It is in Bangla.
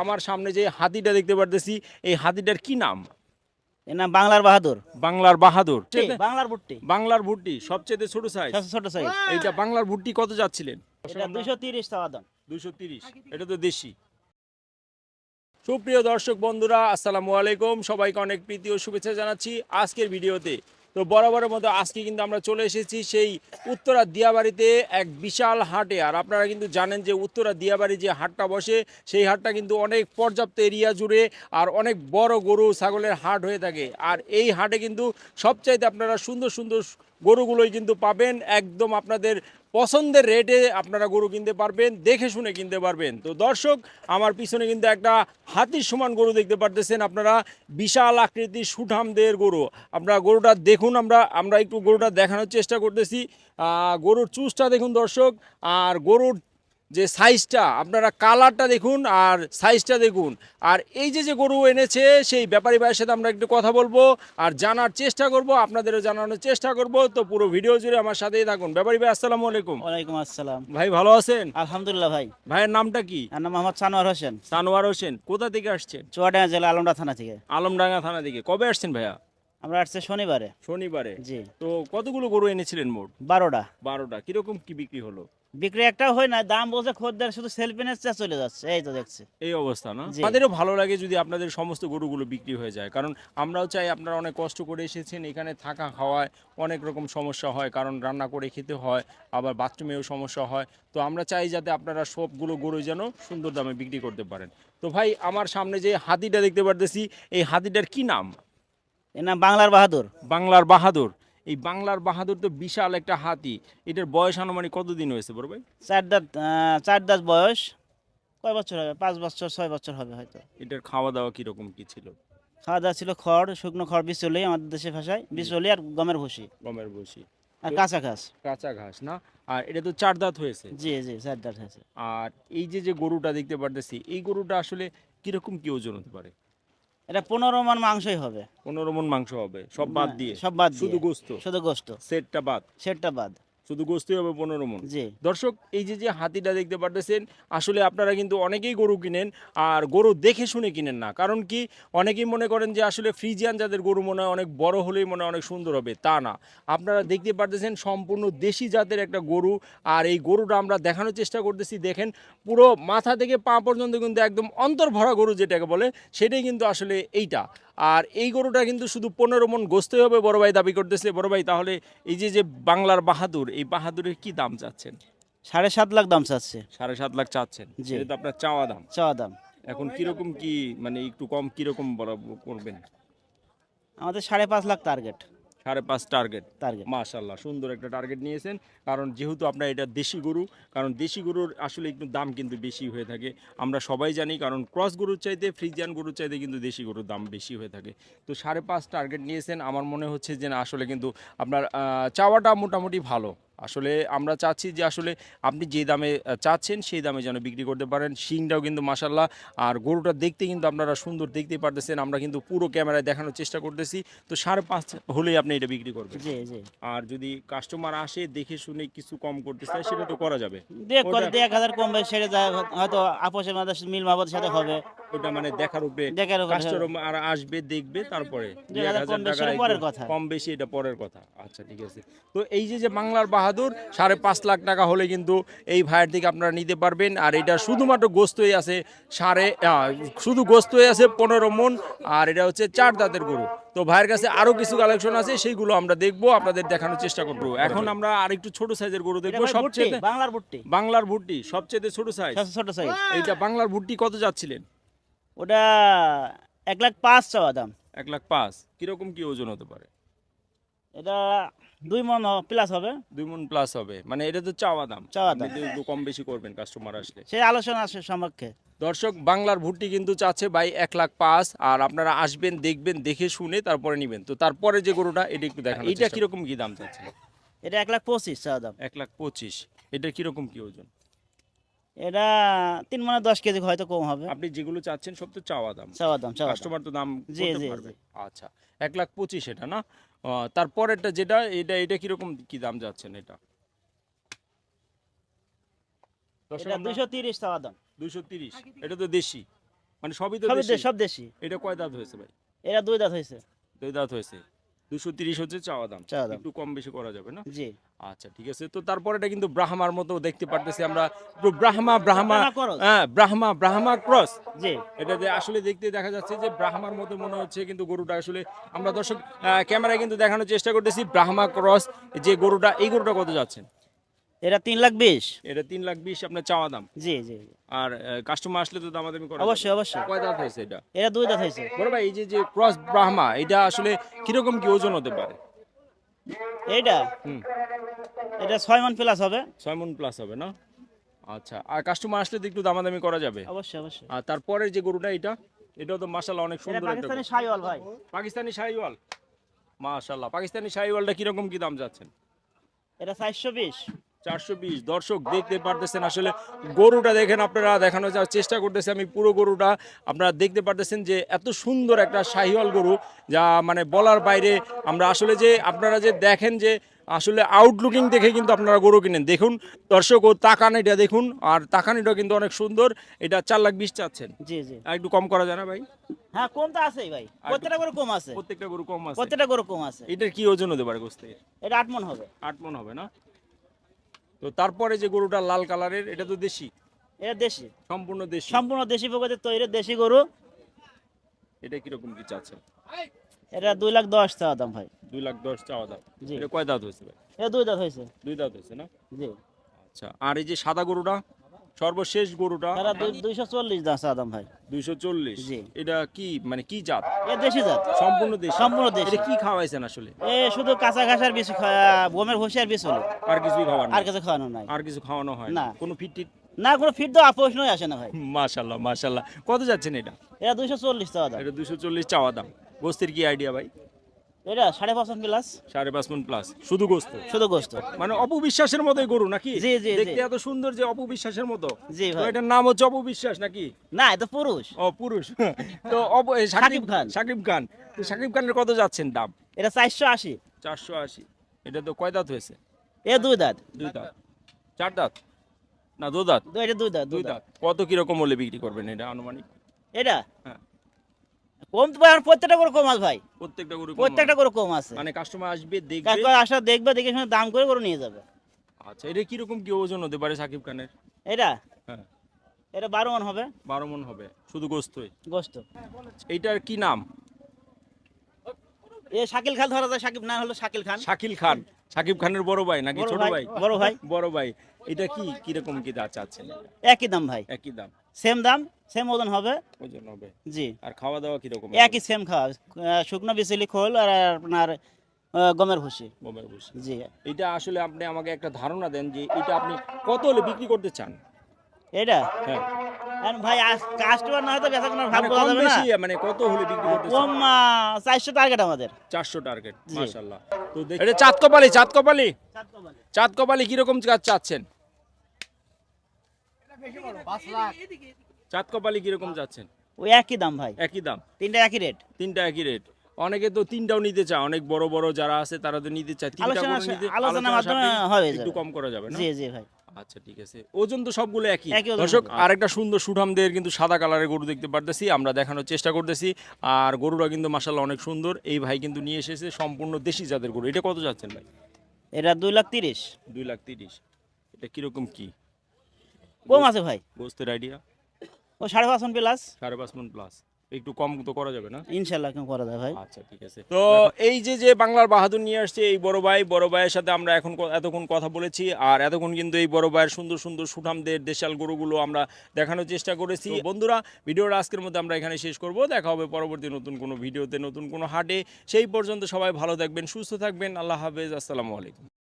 আমার সামনে যে হাতিটা দেখতে পারতেছি, এই হাতিটার কি নাম? এর নাম বাংলার বাহাদুর। বাংলার বাহাদুর। বাংলার ভুট্টি, বাংলার ভুট্টি সবচেয়ে ছোট সাইজ। সবচেয়ে ছোট সাইজ। এইটা বাংলার ভুট্টি কত যাচ্ছিলেন? এটা 230 চাওয়া দাম। 230। এটা তো দেশি। সুপ্রিয় দর্শক বন্ধুরা, আসসালামু আলাইকুম। সবাইকে অনেক প্রীতি ও শুভেচ্ছা জানাচ্ছি আজকের ভিডিওতে। তো বরাবরের মতো আজকে কিন্তু আমরা চলে এসেছি সেই উত্তরা দিয়াবাড়িতে এক বিশাল হাটে। আর আপনারা কিন্তু জানেন যে উত্তরা দিয়াবাড়ি যে হাটটা বসে, সেই হাটটা কিন্তু অনেক পর্যাপ্ত এরিয়া জুড়ে আর অনেক বড় গরু ছাগলের হাট হয়ে থাকে। আর এই হাটে কিন্তু সবচাইতে আপনারা সুন্দর সুন্দর গরুগুলোই কিন্তু পাবেন, একদম আপনাদের পছন্দের রেটে আপনারা গরু কিনতে পারবেন, দেখে শুনে কিনতে পারবেন। তো দর্শক, আমার পিছনে কিন্তু একটা হাতির সমান গরু দেখতে পারতেছেন আপনারা, বিশাল আকৃতির সুঠামদের গরু। আপনারা গরুটা দেখুন, আমরা একটু গরুটা দেখানোর চেষ্টা করতেছি। গরুর চুজটা দেখুন দর্শক, আর গরুর যে সাইজটা, আপনারা কালারটা দেখুন আর সাইজটা দেখুন। আর এই যে গরু এনেছে সেই ব্যাপারী ভাইয়ের সাথে আমরা একটু কথা বলবো আর জানার চেষ্টা করব, আপনাদেরও জানানোর চেষ্টা করব। তো পুরো ভিডিও জুড়ে আমার সাথেই থাকুন। ব্যাপারী ভাই, আসসালামু আলাইকুম। ওয়ালাইকুম আসসালাম। ভাই ভালো আছেন? আলহামদুলিল্লাহ ভাই। ভাইয়ের নামটা কি? আমার নাম মোহাম্মদ সানোয়ার হোসেন। সানোয়ার হোসেন। কোথা থেকে আসছেন? চুয়াডাঙ্গা জেলা আলমডাঙ্গা থানা থেকে। আলমডাঙ্গা থানা থেকে। কবে আসছেন ভাইয়া? আমরা আসছে শনিবারে। শনিবারে। জি। তো কতগুলো গরু এনেছিলেন মোট? 12টা। 12টা। কিরকম কি বিক্রি হলো? বিক্রি একটাও হয় না, দাম বলছে খদ্দের, শুধু সেলফি নিচ্ছে চলে যাচ্ছে, এই তো দেখছি। এই অবস্থা না? জি। আমাদেরও ভালো লাগে যদি আপনাদের সমস্ত গরুগুলো বিক্রি হয়ে যায়, কারণ আমরাও চাই আপনারা অনেক কষ্ট করে এসেছেন, এখানে থাকা খাওয়ায় অনেক রকম সমস্যা হয়, কারণ রান্না করে খেতে হয়, আবার বাথরুমেও সমস্যা হয়। তো আমরা চাই যাতে আপনারা সবগুলো গরু যেন সুন্দর দামে বিক্রি করতে পারেন। তো ভাই, আমার সামনে যে হাতিটা দেখতে পারতেছি, এই হাতিটার কি নাম? এর নাম বাংলার বাহাদুর। বাংলার বাহাদুর। এই বাংলার বাহাদুর তো বিশাল একটা হাতি। এটার বয়স আনুমানিক কতদিন হয়েছে বড় ভাই? 4 দাঁত বয়স। কয় বছর হবে? 5 বছর 6 বছর হবে হয়তো। এটার খাওয়া দাওয়া কিরকম কি ছিল? খাওয়া দাওয়া ছিল খড়, শুকনো খড়, বিচলি, আমাদের দেশে ভাষায় বিচলি, আর গমের ভুসি, গমের বসি। আর কাঁচা ঘাস। কাঁচা ঘাস না? আর এটা তো 4 দাঁত হয়েছে। জি জি, 4 দাঁত হয়েছে। আর এই যে গরুটা দেখতে পারতেছি, এই গরুটা আসলে কিরকম কি ওজন হতে পারে? এটা 15 মণ মাংসই হবে। 15 মণ মাংস হবে সব বাদ দিয়ে? সব বাদ দিয়ে, শুধু গোস্ত? শুধু গোস্ত, সেটটা বাদ? সেটটা বাদ। শুধু গোস্তই হবে 15 মণ। জি। দর্শক, এই যে হাতিটা দেখতে পারতেছেন, আসলে আপনারা কিন্তু অনেকেই গরু কিনেন আর গরু দেখে শুনে কিনেন না। কারণ কি, অনেকেই মনে করেন যে আসলে ফ্রিজিয়ান যাদের গরু মনে হয় অনেক বড় হলেই মনে হয় অনেক সুন্দর হবে, তা না। আপনারা দেখতে পারতেছেন সম্পূর্ণ দেশি জাতের একটা গরু। আর এই গরুটা আমরা দেখানোর চেষ্টা করতেছি, দেখেন পুরো মাথা থেকে পা পর্যন্ত কিন্তু একদম অন্তর্ভরা গরু যেটাকে বলে, সেটাই কিন্তু আসলে এইটা। আর এই গরুটা কিন্তু শুধু 15 মণ গোস্তই হবে বড় ভাই দাবি করতেছে। বড় ভাই, তাহলে এই যে বাংলার বাহাদুর, এই বাহাদুরের কি দাম চাচ্ছেন? 7.5 লাখ দাম চাচ্ছে। 7.5 লাখ চাচ্ছেন? জি। এটা তো আপনার চাওয়া দাম। চাওয়া দাম। এখন কিরকম কি, মানে একটু কম কিরকম করবেন? আমাদের 5.5 লাখ টার্গেট। 5.5 টার্গেট? টার্গেট। মাশাল্লাহ, সুন্দর একটা টার্গেট নিয়েছেন। কারণ যেহেতু আপনার এটা দেশি গরু, কারণ দেশি গরুর আসলে একটু দাম কিন্তু বেশি হয়ে থাকে, আমরা সবাই জানি। কারণ ক্রস গরুর চাইতে, ফ্রিজিয়ান গরুর চাইতে কিন্তু দেশি গরুর দাম বেশি হয়ে থাকে। তো 5.5 টার্গেট নিয়েছেন, আমার মনে হচ্ছে যে না, আসলে কিন্তু আপনার চাওয়াটা মোটামুটি ভালো। আসলে আমরা চাচ্ছি যে আসলে আপনি যে দামে চাচ্ছেন সেই দামে যেন বিক্রি করতে পারেন। শিংটাও কিন্তু মাশাল্লাহ, আর গরুটা দেখতে কিন্তু আপনারা সুন্দর দেখতেই পারতেছেন, আমরা কিন্তু পুরো ক্যামেরায় দেখানোর চেষ্টা করতেছি। তো 5.5 হলেই আপনি এটা বিক্রি করবেন? জি জি। আর যদি কাস্টমার আসে দেখে শুনে কিছু কম করতে চায়, সেটা তো করা যাবে। দেখ করে ওটা- 1,000 কমবে, সেটা হয়তো আপোষের মধ্যে মিল মাহবতের সাথে হবে। ওটা মানে দেখার উপরে, দেখার উপরে কাস্টমার আসবে দেখবে, তারপরে 2,000 1,000 কম বেশি টাকা সেটা পরের কথা। কম বেশি এটা পরের কথা। আচ্ছা, ঠিক আছে। তো এই যে বাংলার বাহাদুর 5.5 লাখ টাকা হলে কিন্তু এই ভাইয়ের থেকে আপনারা নিতে পারবেন। আর এটা শুধুমাত্র গোস্তই আছে শুধু গোস্তই আছে 15 মণ। আর এটা হচ্ছে 4 দাঁতের গরু। তো ভাইয়ের কাছে আরো কিছু কালেকশন আছে, সেইগুলো আমরা দেখবো, আপনাদের দেখানোর চেষ্টা করবো। এখন আমরা আরেকটু ছোট সাইজের গরু এটা দেখবো। ভাই ভুট্টি, সবচেয়ে বাংলার ভুট্টি, বাংলার ভুট্টি সবচেয়ে ছোট সাইজ। সবচেয়ে ছোট সাইজ। এইটা বাংলার ভুট্টি কত যাচ্ছিলেন? ওটা 1,05,000 চাওয়া দাম। 1,05,000। কিরকম কি ওজন হতে পারে? এটা 2 মণ প্লাস হবে। 2 মণ প্লাস হবে, মানে এটা তো চাওয়া দাম। চাওয়া আপনি দাম। তো একটু কম বেশি করবেন কাস্টমার আসলে। সেই আলোচনা আছে সমক্ষে। দর্শক, বাংলার ভুট্টি কিন্তু চাচ্ছে ভাই 1,05,000। আর আপনারা আসবেন, দেখবেন, দেখে শুনে তারপরে নেবেন। তো তারপরে যে গরুটা, এটা একটু দেখেন, এটা কিরকম কি দাম চাচ্ছে? এটা 1,25,000 চাওয়া দাম। 1,25,000। এটা কিরকম কি ওজন? এটা 3 মণে 10 কেজি হয়তো কম হবে। আপনি যেগুলো চাচ্ছেন সব তো চাওয়া দাম, চাওয়া দাম, চাওয়া দাম। কাস্টমার তো দাম জি করতে জি পারবে। জি। আচ্ছা, 1,25,000 এটা না? তারপরেরটা যেটা, এটা কিরকম কি দাম যাচ্ছেন এটা? দর্শক, এটা 230 চাওয়া দাম। 230। এটা তো দেশি? মানে সবই তো সবই দেশি? সব দেশি। এটা কয় দাঁত হয়েছে ভাই? এরা 2 দাঁত হয়েছে। 2 দাঁত হয়েছে। 230 হচ্ছে চাওয়া দাম। চাওয়া দাম। একটু কম বেশি করা যাবে না? জি। আচ্ছা ঠিক আছে। তো তারপর এটা কিন্তু ব্রাহ্মার মতো দেখতে পারতেছি আমরা। একটু ব্রাহ্মা ব্রাহ্মা ব্রাহ্মা ক্রস। হ্যাঁ, ব্রাহ্মা ক্রস। জি। এটা যে আসলে দেখতে দেখা যাচ্ছে যে ব্রাহ্মার মতো মনে হচ্ছে, কিন্তু গরুটা আসলে আমরা দর্শক ক্যামেরায় কিন্তু দেখানোর চেষ্টা করতেছি ব্রাহ্মা ক্রস যে গরুটা, এই গরুটা কত যাচ্ছেন? এরা 3,20,000। এটা 3,20,000 আপনার চাওয়া দাম। জি জি। আর কাস্টমার আসলে তো দামাদামি করা অবশ্যই যাবে। অবশ্যই। কয় দাঁত হয়েছে এটা? এরা 2 দাঁত হয়েছে। বড় ভাই এই যে যে ক্রস ব্রাহ্মা এটা আসলে কিরকম কি ওজন হতে পারে? এইটা হুম, এটা 6 মণ প্লাস হবে। 6 মণ প্লাস হবে না? আচ্ছা, আর কাস্টমার আসলে তো একটু দামাদামি করা যাবে। অবশ্যই অবশ্যই। আর তারপরের যে গরুটা এটাও তো মাশাআল্লাহ অনেক এটা সুন্দর একটা পাকিস্তানি গরু। শাহিওয়াল ভাই। পাকিস্তানি শাহিওয়াল, মাশাআল্লাহ। পাকিস্তানি শাহিওয়ালটা কিরকম কি দাম যাচ্ছেন? এটা 420। 420। দর্শক দেখতে পারতেছেন আসলে গরুটা দেখেন আপনারা, দেখানোর যাওয়ার চেষ্টা করতেছি আমি পুরো গরুটা। আপনারা দেখতে পারতেছেন যে এত সুন্দর একটা শাহিওয়াল গরু, যা মানে বলার বাইরে। আমরা আসলে যে আপনারা যে দেখেন যে আসলে আউটলুকিং দেখে কিন্তু আপনারা গরু কিনেন। দেখুন দর্শক, ও তাকানিটা দেখুন, আর তাকানিটা কিন্তু অনেক সুন্দর। এটা 4,20,000 চাচ্ছেন। জি জি। আর একটু কম করা যায় না ভাই? হ্যাঁ কম তো আছেই ভাই। প্রত্যেকটা গরু কম আছে। প্রত্যেকটা গরু কম আছে। প্রত্যেকটা গরু কম আছে। এটার কি ওজন হতে পারে গোস্তে? এটা 8 মণ হবে। 8 মণ হবে না? তো তারপরে যে গরুটা লাল কালারের, এটা তো দেশি, এটা দেশি। সম্পূর্ণ দেশি। সম্পূর্ণ দেশি প্রজাতির তৈরি দেশি গরু। এটা কিরকম কি চাচ্ছেন? এটা 2,10,000 চাওয়া দাম ভাই। 2,10,000 চাওয়া দাম। জি। এটা কয় দাঁত হয়েছে ভাই? এটা 2 দাঁত হয়েছে। 2 দাঁত হয়েছে না? জি। আচ্ছা, আর এই যে সাদা গরুটা, সর্বশেষ গরুটা, তারা 240 দাম চাওয়া দাম ভাই। 240। জি। এটা কি মানে কি জাত? এ দেশি জাত। সম্পূর্ণ দেশি। সম্পূর্ণ দেশি। এটা কি খাওয়াইছেন আসলে? এ শুধু কাঁচা ঘাসের বিষ গমের ভুসি আর বিষ হলো। আর কিছুই খাওয়ানো? আর কিছু খাওয়ানো নাই। আর কিছু খাওয়ানো হয় না। কোনো ফিট টিট? না কোনো ফিট দেওয়া প্রশ্নই আসে না ভাই। মাশাআল্লাহ মাশাআল্লাহ। কত যাচ্ছেন এটা? এটা 240 চাওয়া দাম। এটা 240 চাওয়া দাম। গোস্তের কি আইডিয়া ভাই? এটা 5.5 প্লাস। 5.5 মণ প্লাস শুধু গোস্ত? শুধু গোস্ত। মানে অপবিশ্বাসের মতোই গরু নাকি? জি, জি, জি। দেখতে এত সুন্দর যে অপবিশ্বাসের মতো। জি তো ভাই। এটার নাম হচ্ছে অপবিশ্বাস নাকি? না এটা পুরুষ। ও পুরুষ। তো শাকিব খান। শাকিব খান। তো শাকিব খানের কত যাচ্ছেন দাম? এটা 480। 480। এটা তো কয় দাঁত হয়েছে? এ 2 দাঁত। 2 দাঁত। 4 দাঁত না 2 দাঁত? এটা 2 দাঁত। 2 দাঁত। কত কিরকম হলে বিক্রি করবেন এটা আনুমানিক? এটা হ্যাঁ, কম তো ভাই আমার প্রত্যেকটা গরু কম আছে ভাই। প্রত্যেকটা গরু কম প্রত্যেকটা হবে? গরু কম আছে। মানে কাস্টমার আসবে দেখবে। কাজ করে আসা দেখবে দেখে শুনে দাম করে গরু নিয়ে যাবে। আচ্ছা, এটা কিরকম কি ওজন হতে পারে শাকিব খানের? এটা হ্যাঁ, এটা 12 মণ হবে 12 মণ হবে শুধু গোস্তই। গোস্ত। এইটার কি নাম? এ শাকিল খান ধরা যায়, শাকিব না হলো শাকিল খান। শাকিল খান। শাকিব খানের বড় ভাই নাকি বড় ছোট ভাই, ভাই? বড় ভাই। বড় ভাই। এটা কি কিরকম কি দাম চাচ্ছেন? একই দাম ভাই। একই দাম। সেম দাম সেম ওজন হবে। ওজন হবে। জি আর খাওয়া দাওয়া কিরকম? একই সেম খাওয়া। শুকনো বিচলি খোল আর আপনার গমের ভুসি। গমের ভুসি। জি। এটা আসলে আপনি আমাকে একটা ধারণা দেন যে এটা আপনি কত হলে বিক্রি করতে চান? এটা হ্যাঁ, এখন ভাই কাস্টমার না হয়তো বেচা কেনার ভাব মানে বলা কম যাবে না। বেশি মানে কত হলে বিক্রি করতে চান? কম 400 টার্গেট আমাদের। 400 টার্গেট। জি। মাশাআল্লাহ। তো এটা চাঁদ কপালি কিরকম চাচ্ছেন? 5 কপালি কিরকম চাচ্ছেন? ওই একই দাম ভাই। একই দাম। তিনটা একই রেট। তিনটা একই রেট। অনেকে তো তিনটাও নিতে চায়, অনেক বড় বড় যারা আছে তারা তো নিতে চায় তিনটা আলোচনা করে নিতে। আলোচনার মাধ্যমে সাপেক্ষে হয়ে একটু যাবে। কম করা যাবে না? জি জি ভাই। আচ্ছা ঠিক আছে। ওজন তো সবগুলো একই। একই ওজন দর্শক হবে। আরেকটা সুন্দর সুঠামদের কিন্তু সাদা কালারের গরু দেখতে পারতেছি, আমরা দেখানোর চেষ্টা করতেছি। আর গরুটা কিন্তু মাশাআল্লাহ অনেক সুন্দর। এই ভাই কিন্তু নিয়ে এসেছে সম্পূর্ণ দেশি জাতের গরু। এটা কত যাচ্ছেন ভাই? এটা 2,30,000। 2,30,000। এটা কিরকম কি কম আছে ভাই। গোস্তের আইডিয়া? ও 5.5 প্লাস। 5.5 মণ প্লাস। একটু কম তো করা যাবে না? ইনশাল্লাহ কেমন করা যায় ভাই। আচ্ছা ঠিক আছে। তো এই যে যে বাংলার বাহাদুর নিয়ে আসছে এই বড় ভাইয়ের সাথে আমরা এখন এতক্ষণ কথা বলেছি। আর এতক্ষণ কিন্তু এই বড় ভাইয়ের সুন্দর সুন্দর সুঠামদের দেশাল গরুগুলো আমরা দেখানোর চেষ্টা করেছি। বন্ধুরা, ভিডিওটা আজকের মধ্যে আমরা এখানে শেষ করব। দেখা হবে পরবর্তী নতুন কোনো ভিডিওতে, নতুন কোনো হাটে। সেই পর্যন্ত সবাই ভালো থাকবেন, সুস্থ থাকবেন। আল্লাহ হাফেজ, আসসালামু আলাইকুম।